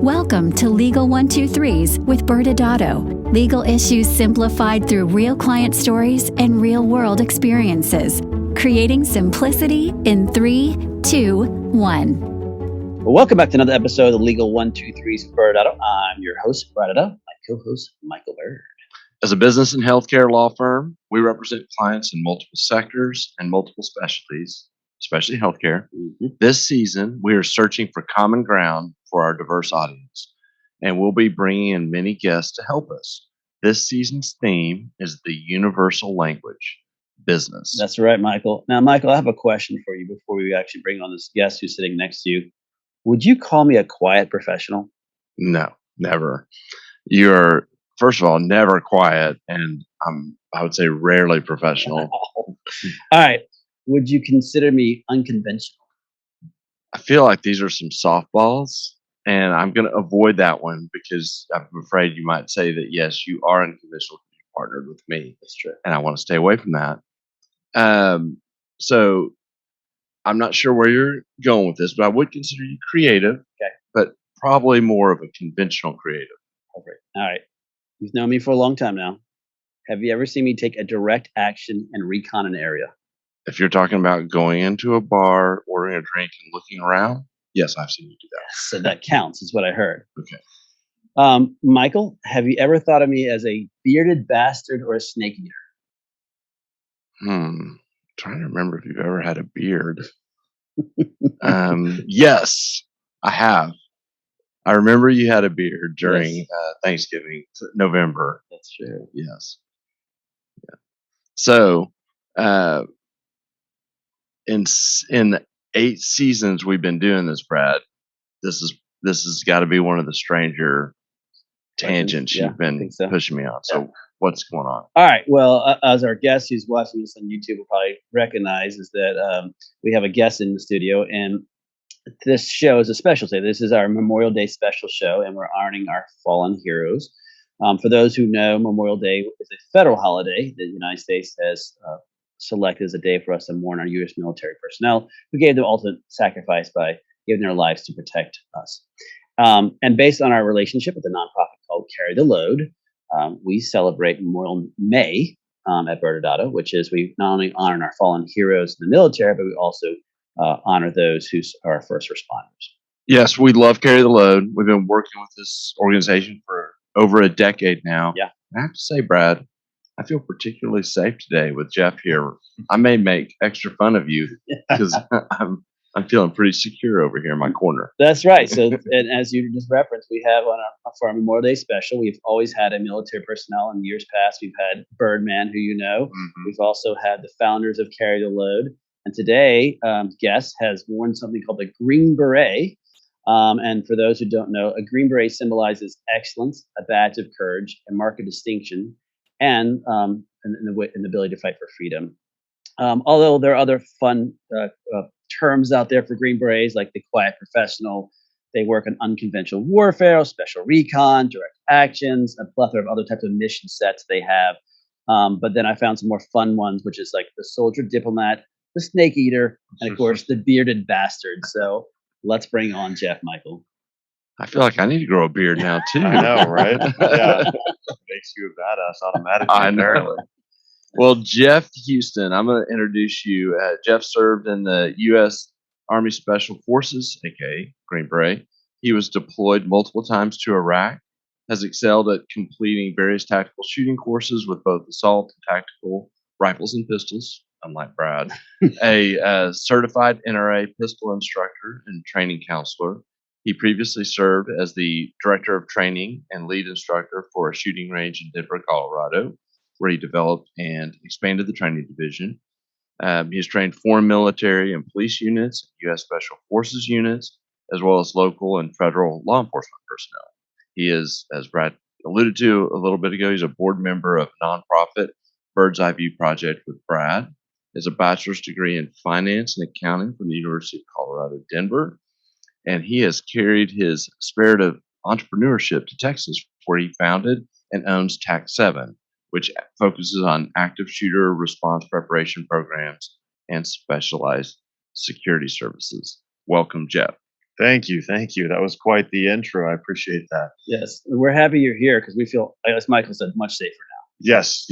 Welcome to Legal 123s with ByrdAdatto. Legal issues simplified through real client stories and real-world experiences. Creating simplicity in 3, 2, 1. Well, welcome back to another episode of Legal 123s with ByrdAdatto. I'm your host, ByrdAdatto. My co-host, Michael Byrd. As a business and healthcare law firm, we represent clients in multiple sectors and multiple specialties, especially healthcare. This season, we are searching for common ground for our diverse audience, and we'll be bringing in many guests to help us. This season's theme is the universal language, business. That's right, Michael. Now, Michael, I have a question for you before we actually bring on this guest who's sitting next to you. Would you call me a quiet professional? No, never. You're, first of all, never quiet, and I would say rarely professional. All right. Would you consider me unconventional? I feel like these are some softballs, and I'm going to avoid that one because I'm afraid you might say that, yes, you are unconventional because you partnered with me. That's true. And I want to stay away from that. So I'm not sure where you're going with this, but I would consider you creative, but probably more of a conventional creative. Okay. All right. You've known me for a long time now. Have you ever seen me take a direct action and recon an area? If you're talking about going into a bar, ordering a drink, and looking around, yes, I've seen you do that. So that counts, is what I heard. Okay. Michael, have you ever thought of me as a bearded bastard or a snake eater? Trying to remember if you've ever had a beard. Yes, I have. I remember you had a beard during Thanksgiving, November. That's true. Yes. Yeah. So, in 8 seasons we've been doing this, Brad, this has got to be one of the stranger tangents you've been pushing me on. So what's going on? All right. Well, as our guest who's watching this on YouTube will probably recognize, is that we have a guest in the studio, and this show is a special day. This is our Memorial Day special show, and we're honoring our fallen heroes. For those who know, Memorial Day is a federal holiday that the United States has selected as a day for us to mourn our U.S. military personnel who gave the ultimate sacrifice by giving their lives to protect us. And based on our relationship with a nonprofit called Carry the Load, we celebrate Memorial May at ByrdAdatto, which is we not only honor our fallen heroes in the military, but we also honor those who are first responders. Yes, we love Carry the Load. We've been working with this organization for over a decade now. Yeah. I have to say, Brad, I feel particularly safe today with Jeff here. I may make extra fun of you because I'm feeling pretty secure over here in my corner. That's right. So, and as you just referenced, we have for our Memorial Day special, we've always had a military personnel. In years past, we've had Birdman, who you know. We've also had the founders of Carry the Load. And today, guest has worn something called the Green Beret. And for those who don't know, a Green Beret symbolizes excellence, a badge of courage, a mark of distinction, and the ability to fight for freedom. Although there are other fun terms out there for Green Berets, like the quiet professional. They work on unconventional warfare, special recon, direct actions, a plethora of other types of mission sets they have. But then I found some more fun ones, which is like the soldier diplomat, the snake eater, and of course the bearded bastard. So let's bring on Jeff, Michael. I feel like I need to grow a beard now too. I know, right? Yeah, makes you a badass automatically. I know. Well, Jeff Houston, I'm going to introduce you. Jeff served in the U.S. Army Special Forces, aka Green Beret. He was deployed multiple times to Iraq, has excelled at completing various tactical shooting courses with both assault and tactical rifles and pistols, unlike Brad, a certified NRA pistol instructor and training counselor. He previously served as the director of training and lead instructor for a shooting range in Denver, Colorado, where he developed and expanded the training division. He has trained foreign military and police units, U.S. Special Forces units, as well as local and federal law enforcement personnel. He is, as Brad alluded to a little bit ago, he's a board member of nonprofit Bird's Eye View Project with Brad. He has a bachelor's degree in finance and accounting from the University of Colorado, Denver. And he has carried his spirit of entrepreneurship to Texas, where he founded and owns TAC7, which focuses on active shooter response preparation programs and specialized security services. Welcome, Jeff. Thank you. That was quite the intro. I appreciate that. Yes, we're happy you're here because we feel, as Michael said, much safer Yes.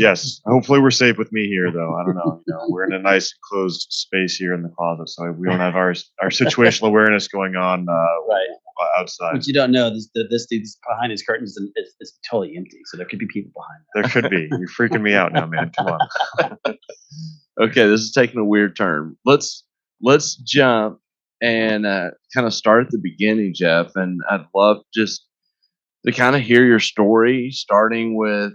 Hopefully we're safe with me here, though. I don't know. We're in a nice enclosed space here in the closet, so we don't have our situational awareness going on now. Right. outside. What you don't know is that this dude's behind his curtains and it's totally empty, so there could be people behind that. There could be. You're freaking me out now, man. Come on. Okay, this is taking a weird turn. Let's jump and kind of start at the beginning, Jeff. And I'd love just to kind of hear your story, starting with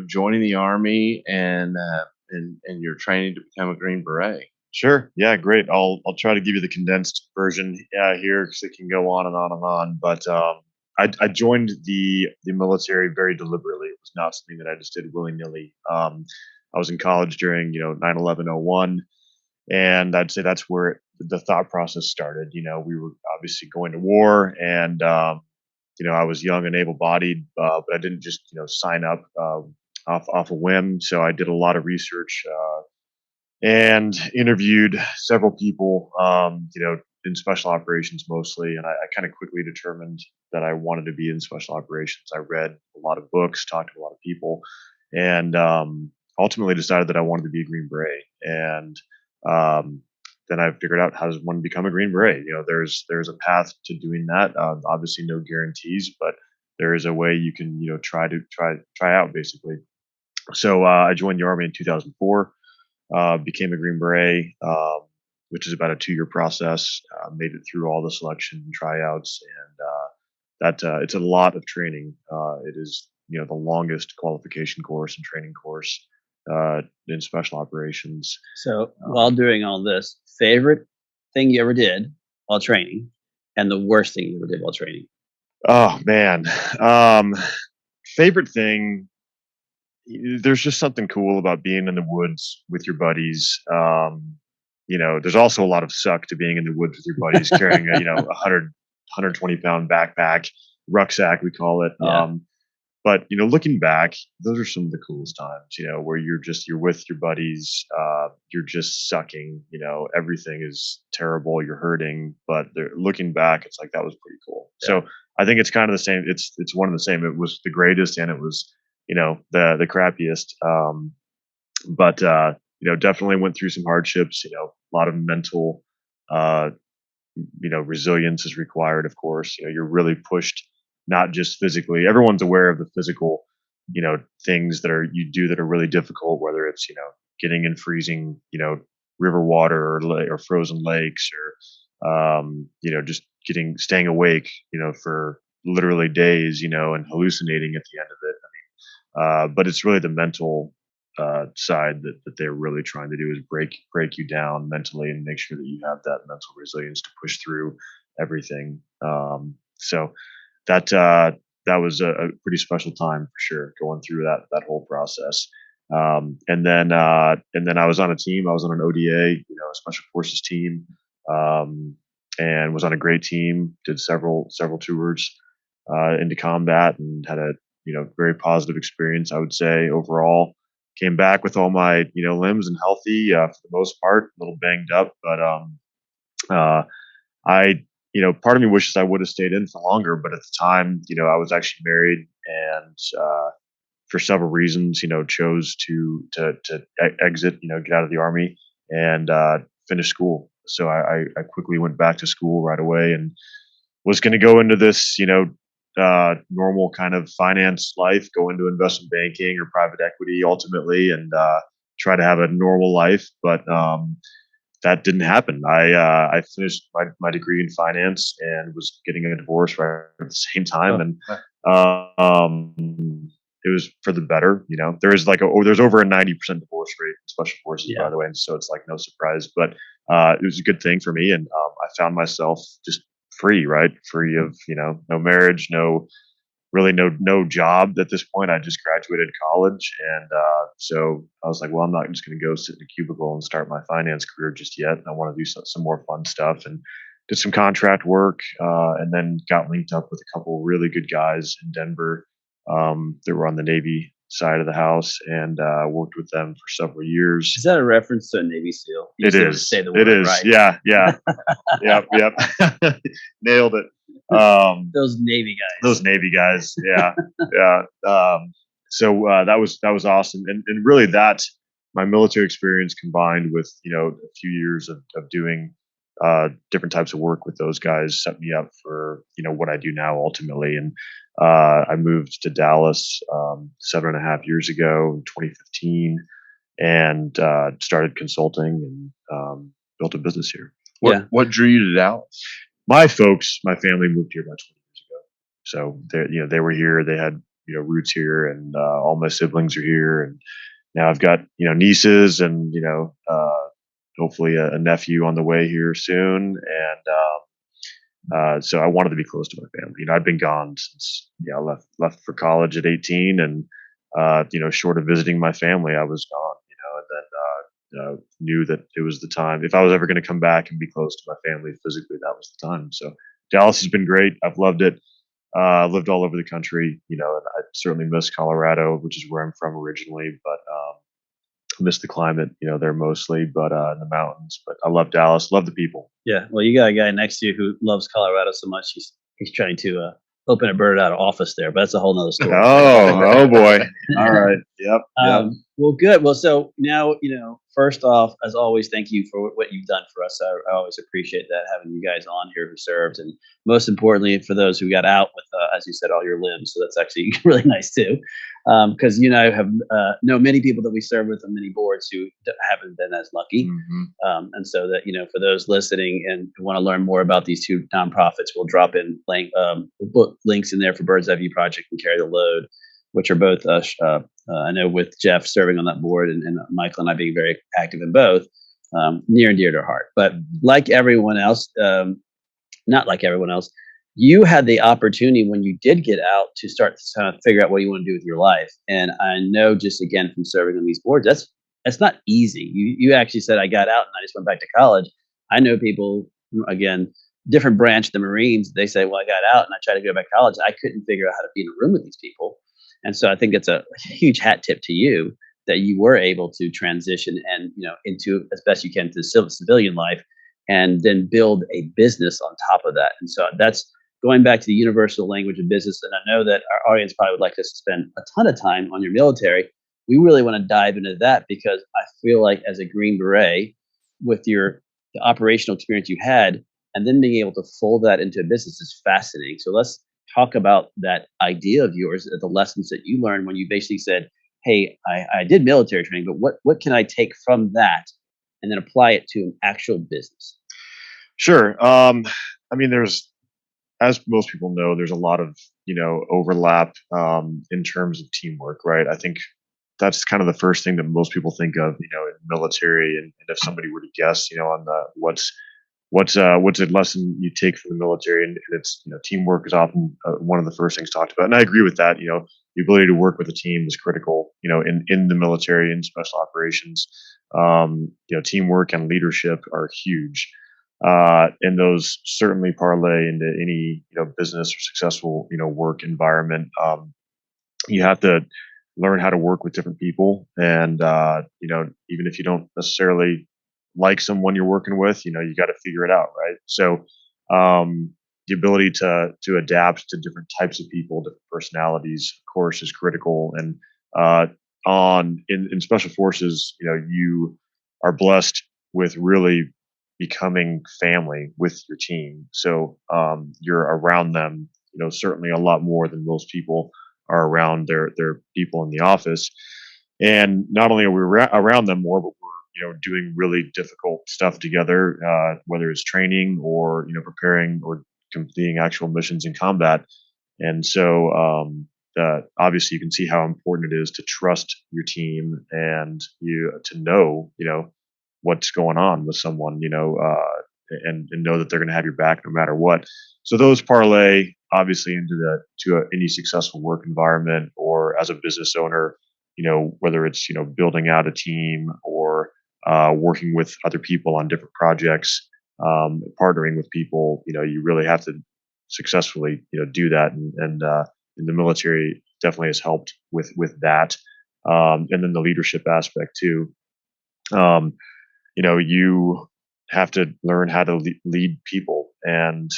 joining the Army and your training to become a Green Beret. Sure. Yeah, great. I'll try to give you the condensed version here because it can go on and on and on. But I joined the military very deliberately. It was not something that I just did willy nilly. I was in college during 9/11/01, and I'd say that's where the thought process started. We were obviously going to war, and I was young and able-bodied, but I didn't just sign up off a whim. So I did a lot of research and interviewed several people, in special operations mostly. And I kind of quickly determined that I wanted to be in special operations. I read a lot of books, talked to a lot of people, and ultimately decided that I wanted to be a Green Beret. And then I figured out how does one become a Green Beret. There's a path to doing that. Obviously, no guarantees, but there is a way you can try out basically. So I joined the Army in 2004. Became a Green Beret, which is about a 2-year process. Made it through all the selection and tryouts, and it's a lot of training. It is the longest qualification course and training course in special operations. So while doing all this, favorite thing you ever did while training, and the worst thing you ever did while training? Oh man, favorite thing. There's just something cool about being in the woods with your buddies. There's also a lot of suck to being in the woods with your buddies, carrying a 120-pound backpack, rucksack we call it. Yeah. But looking back, those are some of the coolest times. Where you're with your buddies, you're just sucking. Everything is terrible. You're hurting, but looking back, it's like that was pretty cool. Yeah. So I think it's kind of the same. It's one of the same. It was the greatest, and it was the crappiest. But definitely went through some hardships. A lot of mental, resilience is required. Of course, you're really pushed, not just physically. Everyone's aware of the physical, things that you do that are really difficult. Whether it's getting in freezing, river water or frozen lakes, or just staying awake, for literally days, and hallucinating at the end of it. But it's really the mental side that they're really trying to do is break you down mentally and make sure that you have that mental resilience to push through everything. So that was a pretty special time for sure, going through that whole process. And then I was on a team. I was on an ODA, a special forces team, and was on a great team. Did several tours into combat and had a very positive experience, I would say, overall. Came back with all my limbs and healthy for the most part, a little banged up, but I part of me wishes I would have stayed in for longer, but at the time I was actually married, and for several reasons chose to exit, get out of the Army and finish school. So I quickly went back to school right away and was going to go into this normal kind of finance life, go into investment banking or private equity ultimately, and try to have a normal life. But that didn't happen. I finished my degree in finance and was getting a divorce right at the same time. And it was for the better. There's there's over a 90% divorce rate in special forces, by the way. And so it's like no surprise, but it was a good thing for me. And I found myself just free of, no marriage, no job at this point. I just graduated college. And so I was like, well, I'm not just going to go sit in a cubicle and start my finance career just yet. I want to do some more fun stuff, and did some contract work, and then got linked up with a couple really good guys in Denver that were on the Navy side of the house, and worked with them for several years. Is that a reference to a Navy SEAL? You It just have to is. say the It word is. right. Yeah. Yeah. Yep. Nailed it. Those Navy guys. Those Navy guys. Yeah. Yeah. So that was awesome, and really that my military experience combined with a few years of doing different types of work with those guys set me up for what I do now ultimately. And I moved to Dallas 7.5 years ago in 2015, and started consulting and built a business here. What drew you to Dallas? My family moved here about 20 years ago, so they were here. They had roots here, and all my siblings are here, and now I've got nieces, and hopefully a nephew on the way here soon, and so I wanted to be close to my family. I've been gone since I left for college at 18, and short of visiting my family, I was gone. And then knew that it was the time. If I was ever going to come back and be close to my family physically, that was the time. So Dallas has been great. I've loved it. Lived all over the country, and I certainly miss Colorado, which is where I'm from originally, but miss the climate, there mostly, but in the mountains. But I love Dallas, love the people. Yeah. Well, you got a guy next to you who loves Colorado so much he's trying to open a ByrdAdatto office there, but that's a whole nother story. Oh boy. All right. Yep. Well, good. Well, so now, first off, as always, thank you for what you've done for us. I always appreciate that, having you guys on here who served. And most importantly, for those who got out with, as you said, all your limbs. So that's actually really nice too. Because, I have know many people that we serve with on many boards who haven't been as lucky. Mm-hmm. And so that, for those listening and who want to learn more about these two nonprofits, we'll drop in book links in there for Bird's Eye View Project and Carry the Load, which are both, I know with Jeff serving on that board and Michael and I being very active in both, near and dear to our heart. But like everyone else, not like everyone else, you had the opportunity when you did get out to start to kind of figure out what you want to do with your life. And I know just again from serving on these boards, that's not easy. You actually said, I got out and I just went back to college. I know people, again, different branch of the Marines, they say, well, I got out and I tried to go back to college. I couldn't figure out how to be in a room with these people. And so I think it's a huge hat tip to you that you were able to transition and, into as best you can to civilian life and then build a business on top of that. And so that's going back to the universal language of business. And I know that our audience probably would like us to spend a ton of time on your military. We really want to dive into that because I feel like as a Green Beret, with the operational experience you had, and then being able to fold that into a business is fascinating. So let's talk about that idea of yours, the lessons that you learned when you basically said, hey, I did military training, but what can I take from that and then apply it to an actual business? Sure. There's, as most people know, there's a lot of, overlap in terms of teamwork, right? I think that's kind of the first thing that most people think of, in military. And if somebody were to guess, on what's a lesson you take from the military, and it's teamwork is often one of the first things talked about, and I agree with that. The ability to work with a team is critical, in the military and special operations. Teamwork and leadership are huge, and those certainly parlay into any business or successful work environment. You have to learn how to work with different people, and even if you don't necessarily like someone you're working with, you got to figure it out, right? So the ability to adapt to different types of people, different personalities, of course, is critical. And in special forces, you are blessed with really becoming family with your team. So you're around them, certainly a lot more than most people are around their people in the office. And not only are we around them more, but we're doing really difficult stuff together, whether it's training or preparing or completing actual missions in combat. And so obviously you can see how important it is to trust your team and to know what's going on with someone, and know that they're going to have your back no matter what. So those parlay obviously into any successful work environment, or as a business owner, whether it's building out a team or working with other people on different projects, partnering with people, you really have to successfully, do that. And the military definitely has helped with that, and then the leadership aspect too. Um, you have to learn how to lead people, and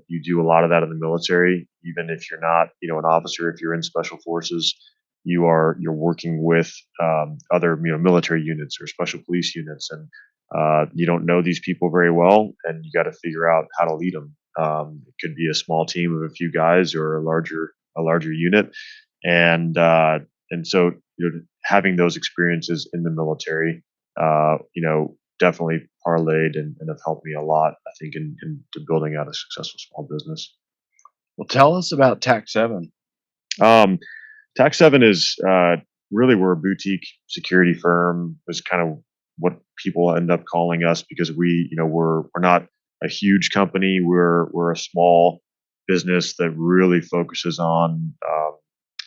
you do a lot of that in the military. Even if you're not, an officer, if you're in special forces, you're working with other, military units or special police units, and you don't know these people very well, and you got to figure out how to lead them. It could be a small team of a few guys or a larger unit, and so having those experiences in the military, definitely parlayed and have helped me a lot, I think, to building out a successful small business. Well, tell us about Tax 7. Um, Tax 7 is really, we're a boutique security firm, was kind of what people end up calling us, because we're not a huge company. We're a small business that really focuses on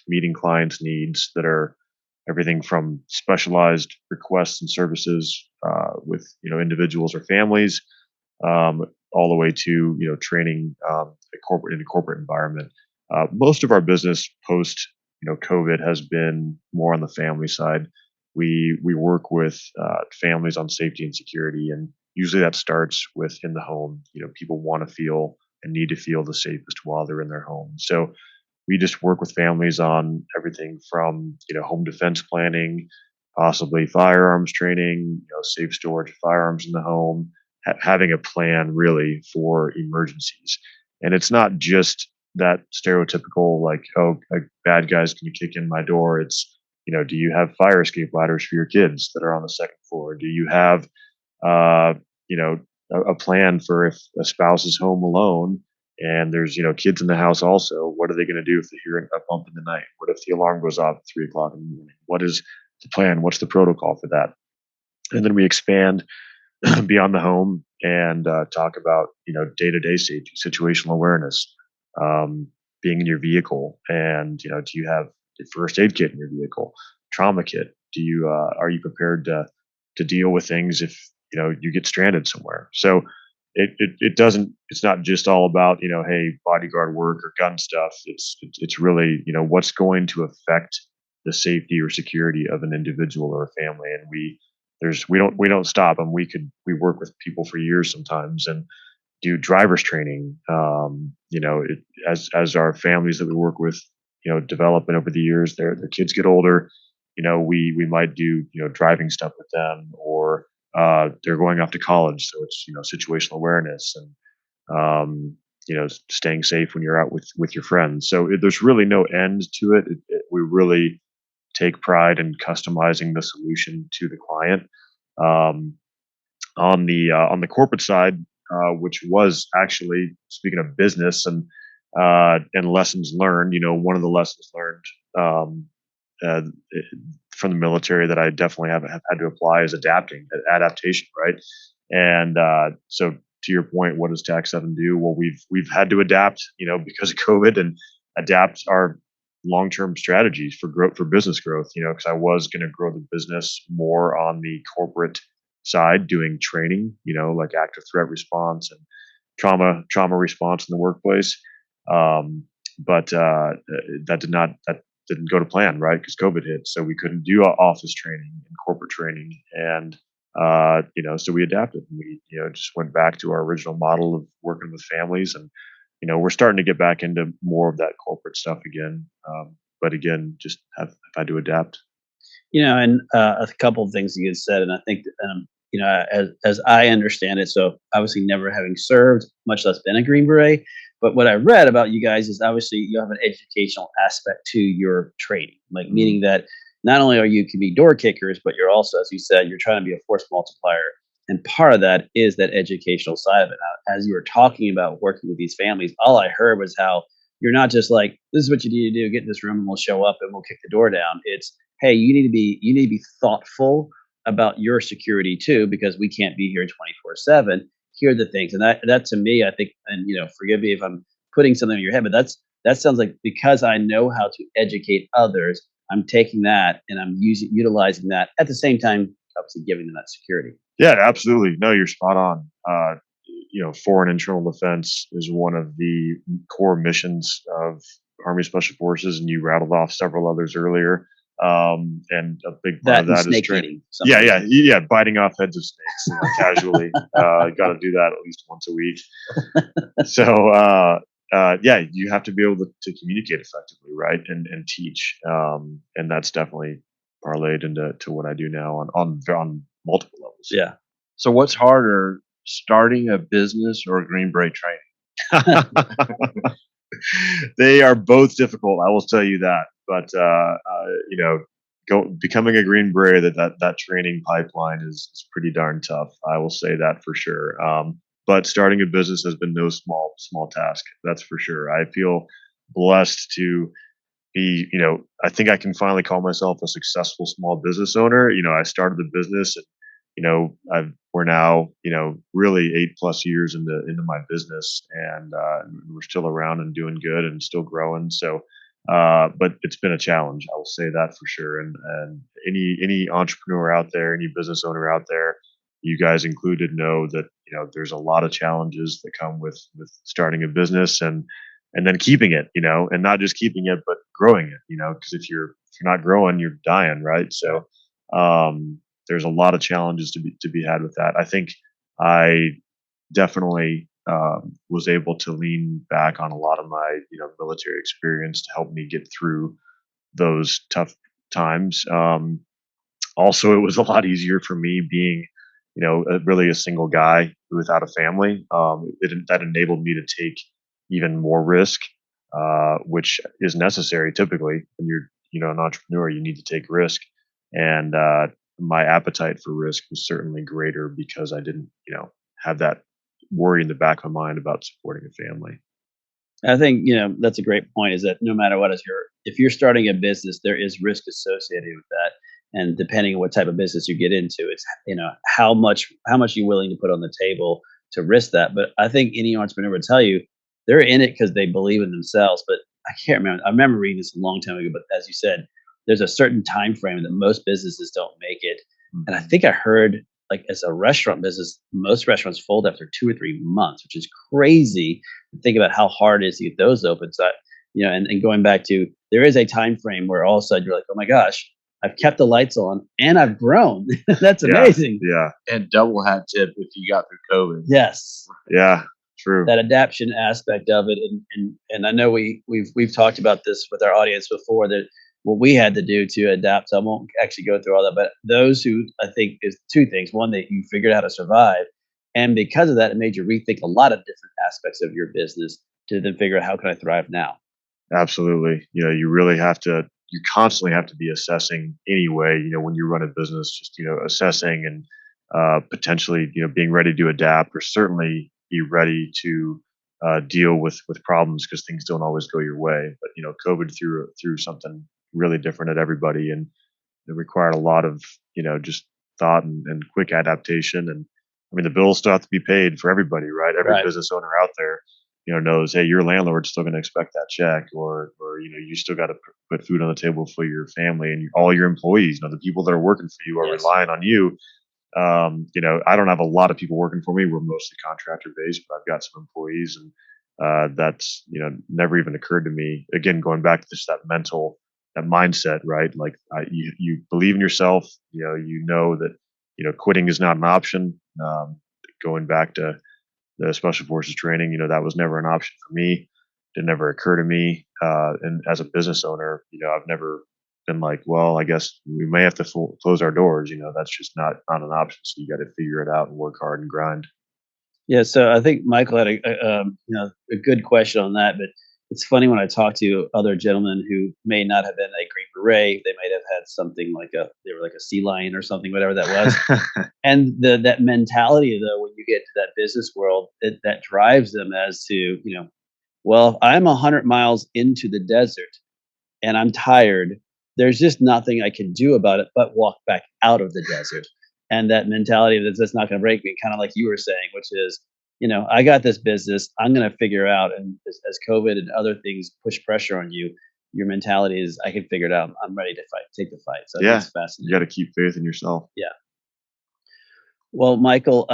meeting clients' needs that are everything from specialized requests and services with individuals or families, all the way to training in a corporate environment. Most of our business post COVID has been more on the family side. We work with families on safety and security, and usually that starts with in the home. People want to feel and need to feel the safest while they're in their home. So we just work with families on everything from home defense planning, possibly firearms training, safe storage of firearms in the home, having a plan really for emergencies. And it's not just that stereotypical, like, oh, a bad guy's going to kick in my door. It's, do you have fire escape ladders for your kids that are on the second floor? Do you have uh, you know a plan for if a spouse is home alone and there's kids in the house also? What are they going to do if they hear a bump in the night? What if the alarm goes off at 3 o'clock in the morning? What is the plan? What's the protocol for that? And then we expand beyond the home and talk about day-to-day safety, situational awareness, being in your vehicle, and do you have a first aid kit in your vehicle, trauma kit? Do you are you prepared to deal with things if you get stranded somewhere? So it doesn't, it's not just all about hey, bodyguard work or gun stuff. It's really what's going to affect the safety or security of an individual or a family. And we don't stop, and we work with people for years sometimes and do driver's training. As our families that we work with develop, and over the years their kids get older, we might do driving stuff with them, or they're going off to college, so it's situational awareness and staying safe when you're out with your friends. So there's really no end to it. We really take pride in customizing the solution to the client. Um, on the corporate side, which was actually, speaking of business and lessons learned, one of the lessons learned uh, from the military that I definitely have had to apply is adaptation, right? And so, to your point, what does Tax 7 do? Well, we've had to adapt, because of COVID, and adapt our long-term strategies for growth, for business growth. Because I was going to grow the business more on the corporate side, doing training, like active threat response and trauma response in the workplace. But that didn't go to plan, right? Because COVID hit, so we couldn't do office training and corporate training, and so we adapted. And we just went back to our original model of working with families, and we're starting to get back into more of that corporate stuff again. But again, just have had to adapt. And a couple of things you had said, and I think, as I understand it, so obviously never having served, much less been a Green Beret, but what I read about you guys is obviously you have an educational aspect to your training, like meaning that not only can be door kickers, but you're also, as you said, you're trying to be a force multiplier. And part of that is that educational side of it. Now, as you were talking about working with these families, all I heard was how you're not just like, this is what you need to do, get in this room and we'll show up and we'll kick the door down. It's, hey, you need to be thoughtful about your security too, because we can't be here 24/7. Here are the things. And that to me, I think, and forgive me if I'm putting something in your head, but that sounds like, because I know how to educate others, I'm taking that and I'm utilizing that at the same time, obviously giving them that security. Yeah, absolutely. No, you're spot on. Foreign internal defense is one of the core missions of Army Special Forces, and you rattled off several others earlier. And a big part That of and that is snake training. eating. Yeah, biting off heads of snakes casually. Got to do that at least once a week. So yeah, you have to be able to communicate effectively, right, and teach. And that's definitely parlayed into what I do now on multiple levels. Yeah. So what's harder, starting a business or Green Beret training? They are both difficult. I will tell you that. But becoming a Green Beret, that training pipeline is pretty darn tough. I will say that for sure. But starting a business has been no small task. That's for sure. I feel blessed to be. I think I can finally call myself a successful small business owner. I started the business, and we're now really 8+ years into my business, and we're still around and doing good and still growing. So, but it's been a challenge. I will say that for sure. And any entrepreneur out there, any business owner out there, you guys included, know that there's a lot of challenges that come with starting a business and then keeping it, and not just keeping it, but growing it, because if you're not growing, you're dying, right? So. There's a lot of challenges to be had with that. I think I definitely was able to lean back on a lot of my military experience to help me get through those tough times. Also, it was a lot easier for me being really a single guy without a family. That enabled me to take even more risk, which is necessary typically when you're an entrepreneur. You need to take risk, and my appetite for risk was certainly greater because I didn't, have that worry in the back of my mind about supporting a family. I think, that's a great point, is that no matter what if you're starting a business, there is risk associated with that. And depending on what type of business you get into, it's, how much you're willing to put on the table to risk that. But I think any entrepreneur would tell you they're in it because they believe in themselves. But I can't remember. I remember reading this a long time ago, but as you said, there's a certain time frame that most businesses don't make it. And I think I heard, like, as a restaurant business, most restaurants fold after 2 or 3 months, which is crazy to think about how hard it is to get those open. So, and going back to, there is a time frame where all of a sudden you're like, oh my gosh, I've kept the lights on and I've grown. That's amazing. Yeah. And double hat tip if you got through COVID. Yes. Yeah. True. That adaptation aspect of it, and I know we've talked about this with our audience before, that what we had to do to adapt. So I won't actually go through all that, but those who, I think, is 2 things. One, that you figured out how to survive, and because of that, it made you rethink a lot of different aspects of your business to then figure out, how can I thrive now? Absolutely. You really have to. You constantly have to be assessing anyway. When you run a business, just assessing and potentially being ready to adapt, or certainly be ready to deal with problems, because things don't always go your way. But COVID threw something really different at everybody, and it required a lot of just thought and quick adaptation. And I mean, the bills still have to be paid for everybody, right? Every business owner out there knows, hey, your landlord's still going to expect that check, or you still got to put food on the table for your family and all your employees. The people that are working for you are relying on you. I don't have a lot of people working for me. We're mostly contractor based, but I've got some employees, and that's never even occurred to me. Again, going back to just that mindset, right? Like, you believe in yourself. You know that quitting is not an option. Going back to the Special Forces training, that was never an option for me. It never occurred to me. And as a business owner, I've never been like, well, I guess we may have to close our doors. That's just not an option. So you got to figure it out and work hard and grind. Yeah. So I think Michael had a good question on that, but it's funny when I talk to other gentlemen who may not have been a Green Beret, they might have had something like they were like a sea lion or something, whatever that was. And that mentality, though, when you get to that business world, that drives them as to, well, I'm 100 miles into the desert and I'm tired. There's just nothing I can do about it but walk back out of the desert. And that mentality that's not going to break me, kind of like you were saying, which is, I got this business, I'm going to figure out. And as COVID and other things push pressure on you, your mentality is, I can figure it out. I'm ready to take the fight. So that's fascinating. You got to keep faith in yourself. Yeah. Well, Michael,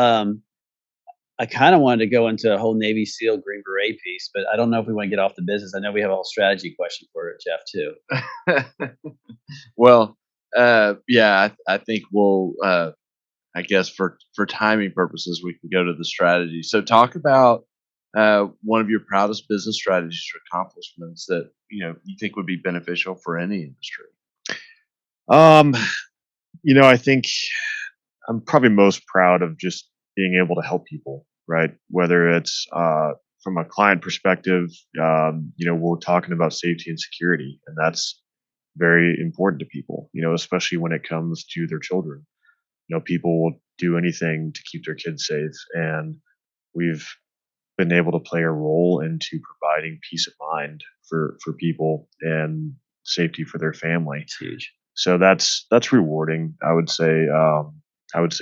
I kind of wanted to go into a whole Navy SEAL Green Beret piece, but I don't know if we want to get off the business. I know we have a whole strategy question for it, Jeff, too. Well, I think we'll, I guess for timing purposes, we can go to the strategy. So talk about one of your proudest business strategies or accomplishments that you think would be beneficial for any industry. I think I'm probably most proud of just being able to help people, right? Whether it's from a client perspective, we're talking about safety and security, and that's very important to people, especially when it comes to their children. People will do anything to keep their kids safe, and we've been able to play a role into providing peace of mind for people and safety for their family. It's huge. So that's rewarding. I would say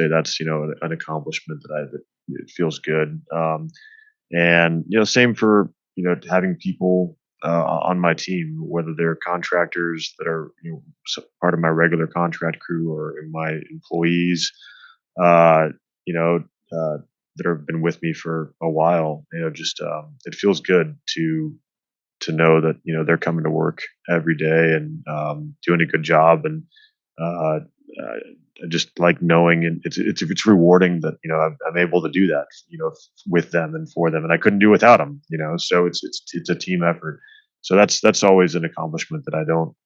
that's an accomplishment that it feels good. And same for having people on my team, whether they're contractors that are part of my regular contract crew or my employees, that have been with me for a while. It feels good to know that they're coming to work every day and doing a good job, and I just like knowing, and it's rewarding that I'm able to do that with them and for them, and I couldn't do without them. So it's a team effort. So that's always an accomplishment that I don't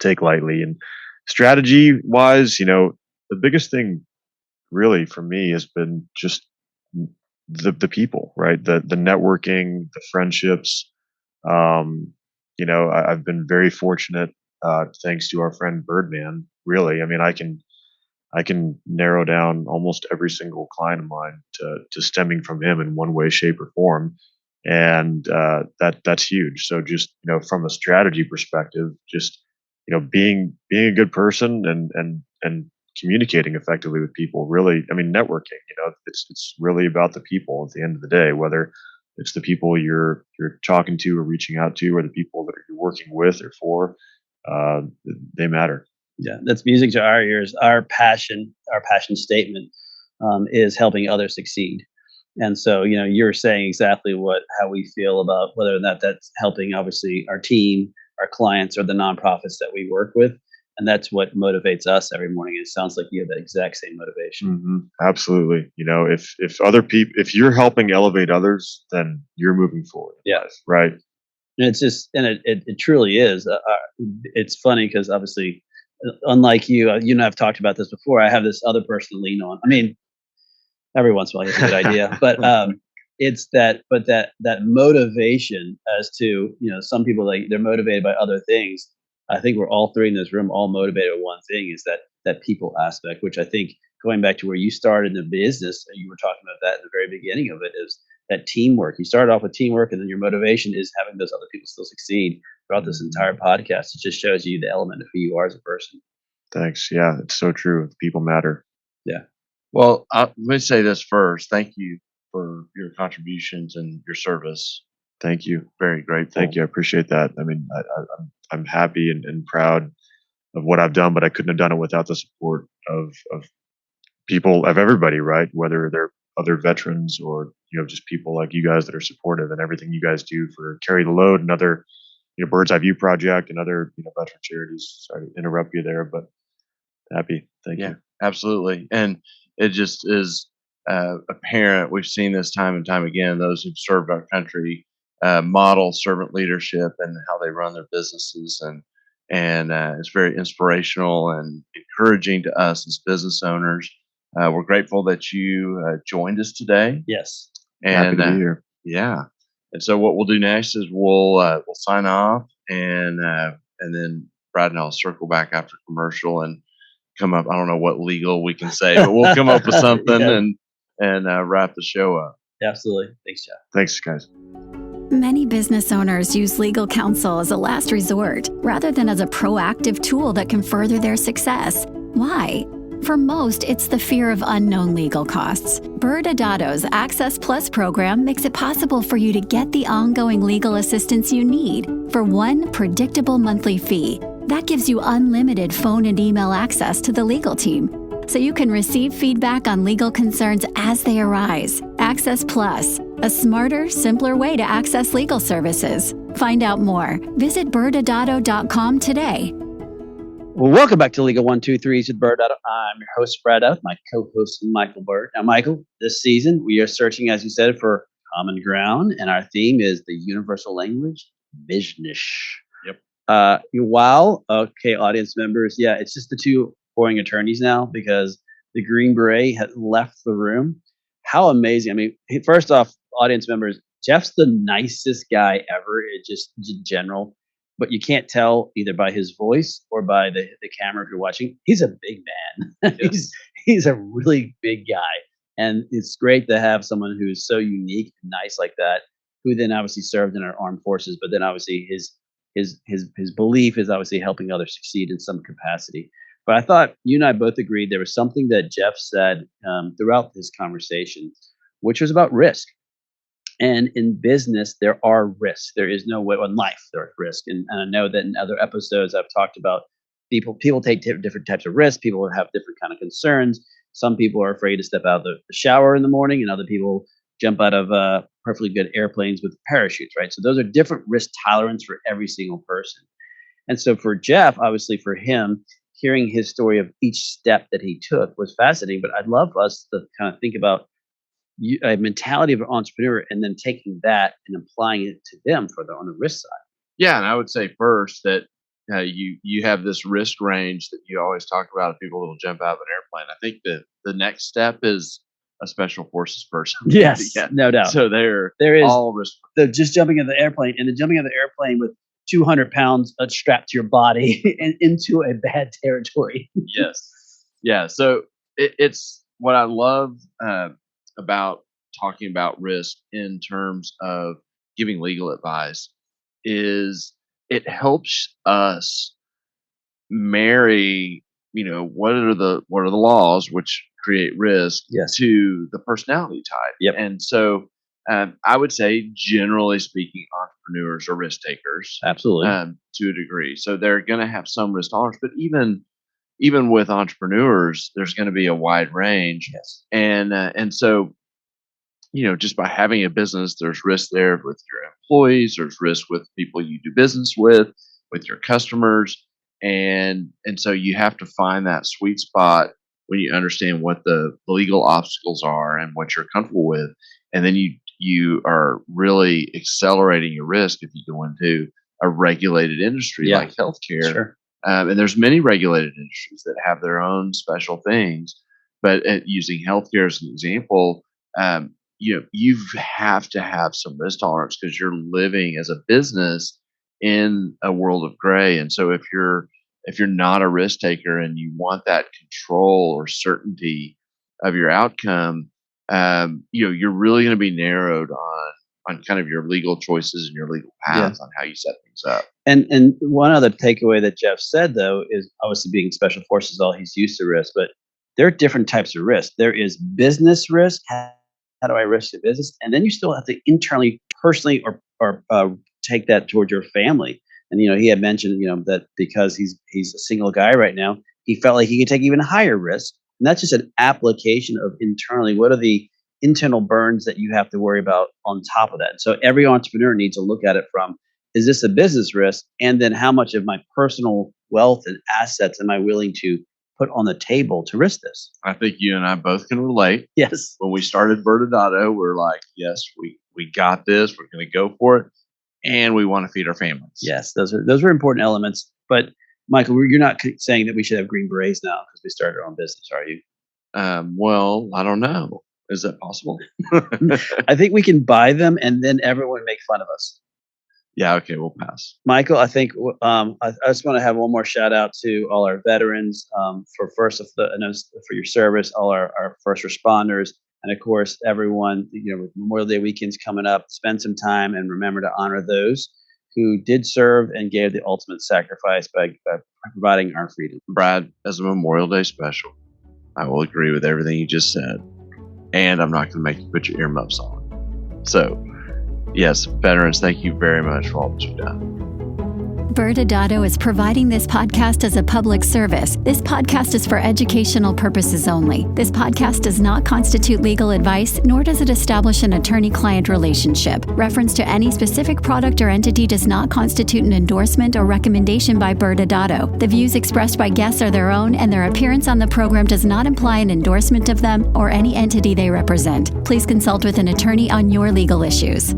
take lightly. And strategy wise, the biggest thing really for me has been just the people, right? The networking, the friendships. I've been very fortunate, thanks to our friend Birdman. Really, I mean, I can narrow down almost every single client of mine to stemming from him in one way, shape, or form, and that's huge. So just from a strategy perspective, just being a good person and communicating effectively with people. Really, I mean, networking. It's really about the people at the end of the day, whether it's the people you're talking to or reaching out to, or the people that you're working with or for. They matter. Yeah, that's music to our ears. Our passion statement is helping others succeed. And so, you're saying exactly how we feel about whether or not that's helping, obviously, our team, our clients, or the nonprofits that we work with. And that's what motivates us every morning. It sounds like you have that exact same motivation. Mm-hmm. Absolutely. If other people, if you're helping elevate others, then you're moving forward. Yes. Right. And it's just, and it truly is. It's funny because obviously, unlike you, you and I have talked about this before. I have this other person to lean on. I mean, every once in a while, it's a good idea, but it's that motivation as to some people, like, they're motivated by other things. I think we're all three in this room all motivated by one thing, is that people aspect, which I think, going back to where you started in the business, and you were talking about that in the very beginning of it, is that teamwork. You started off with teamwork, and then your motivation is having those other people still succeed. Throughout this entire podcast, it just shows you the element of who you are as a person. Thanks. Yeah, it's so true. People matter. Yeah. Well, let me say this first. Thank you for your contributions and your service. Thank you. Very grateful. Thank you. I appreciate that. I mean, I'm happy and proud of what I've done, but I couldn't have done it without the support of people, of everybody, right? Whether they're other veterans or just people like you guys that are supportive, and everything you guys do for Carry the Load and other Bird's Eye View Project and other veteran charities. Sorry to interrupt you there, but happy. Thank you. Absolutely. And it just is apparent. We've seen this time and time again. Those who've served our country model servant leadership and how they run their businesses, and it's very inspirational and encouraging to us as business owners. We're grateful that you joined us today. Yes, and happy to be here. Yeah. And so what we'll do next is we'll sign off, and then Brad and I'll circle back after commercial and come up. I don't know what legal we can say, but we'll come up with something and wrap the show up. Absolutely. Thanks, Jeff. Thanks, guys. Many business owners use legal counsel as a last resort rather than as a proactive tool that can further their success. Why? For most, it's the fear of unknown legal costs. ByrdAdatto's Access Plus program makes it possible for you to get the ongoing legal assistance you need for one predictable monthly fee. That gives you unlimited phone and email access to the legal team. so you can receive feedback on legal concerns as they arise. Access Plus, a smarter, simpler way to access legal services. Find out more. Visit ByrdAdatto.com today. Well, welcome back to Legal 123s with ByrdAdatto. I'm your host, Brad, my co-host, Michael Byrd. Now, Michael, this season we are searching, as you said, for common ground, and our theme is the universal language, business. Yep. Audience members, yeah, it's just the two boring attorneys now because the Green Beret had left the room. How amazing. I mean, first off, audience members, Jeff's the nicest guy ever, just in general. But you can't tell either by his voice or by the camera if you're watching. He's a big man. Yes. he's a really big guy. And it's great to have someone who's so unique and nice like that, who then obviously served in our armed forces, but then obviously his belief is obviously helping others succeed in some capacity. But I thought you and I both agreed there was something that Jeff said throughout this conversation, which was about risk. And in business, there are risks. There is no way in life there are risks. And I know that in other episodes I've talked about people take different types of risks. People have different kind of concerns. Some people are afraid to step out of the shower in the morning, and other people jump out of perfectly good airplanes with parachutes, right? So those are different risk tolerance for every single person. And so for Jeff, obviously for him, hearing his story of each step that he took was fascinating. But I'd love us to kind of think about a mentality of an entrepreneur and then taking that and applying it to them on the risk side. Yeah, and I would say first that you have this risk range that you always talk about of people that will jump out of an airplane. I think that the next step is a special forces person. Yes, yeah. No doubt. So there is all risk. Just jumping in the airplane and then jumping in the airplane with 200 pounds strapped to your body and into a bad territory. Yes. Yeah. So it's what I love about talking about risk in terms of giving legal advice is it helps us marry, what are the laws which create risk to the personality type. Yep. And so I would say, generally speaking, entrepreneurs are risk takers. Absolutely. To a degree. So they're going to have some risk tolerance, but even with entrepreneurs, there's going to be a wide range. Yes. And so, just by having a business, there's risk there with your employees, there's risk with people you do business with your customers. And so you have to find that sweet spot when you understand what the legal obstacles are and what you're comfortable with. And then you are really accelerating your risk if you go into a regulated industry like healthcare. Sure. And there's many regulated industries that have their own special things. But using healthcare as an example, you have to have some risk tolerance because you're living as a business in a world of gray. And so if you're not a risk taker and you want that control or certainty of your outcome, you're really going to be narrowed on kind of your legal choices and your legal paths on how you set things up. And one other takeaway that Jeff said, though, is obviously being special forces, he's used to risk, but there are different types of risk. There is business risk. How do I risk a business? And then you still have to internally, personally, or take that towards your family. And he had mentioned that because he's a single guy right now, he felt like he could take even higher risk. And that's just an application of internally. What are the internal burns that you have to worry about on top of that? And so every entrepreneur needs to look at it from, is this a business risk? And then how much of my personal wealth and assets am I willing to put on the table to risk this? I think you and I both can relate. Yes. When we started ByrdAdatto, we're like, yes, we got this. We're going to go for it. And we want to feed our families. Yes, those are important elements. But Michael, you're not saying that we should have Green Berets now because we started our own business, are you? Well, I don't know. Is that possible? I think we can buy them and then everyone make fun of us. Yeah, okay, we'll pass. Michael, I think I just want to have one more shout out to all our veterans for your service, all our first responders, and of course everyone. With Memorial Day weekends coming up, spend some time and remember to honor those who did serve and gave the ultimate sacrifice by providing our freedom. Brad, as a Memorial Day special, I will agree with everything you just said, and I'm not going to make you put your earmuffs on. So, yes, veterans, thank you very much for all that you've done. ByrdAdatto is providing this podcast as a public service. This podcast is for educational purposes only. This podcast does not constitute legal advice, nor does it establish an attorney-client relationship. Reference to any specific product or entity does not constitute an endorsement or recommendation by ByrdAdatto. The views expressed by guests are their own, and their appearance on the program does not imply an endorsement of them or any entity they represent. Please consult with an attorney on your legal issues.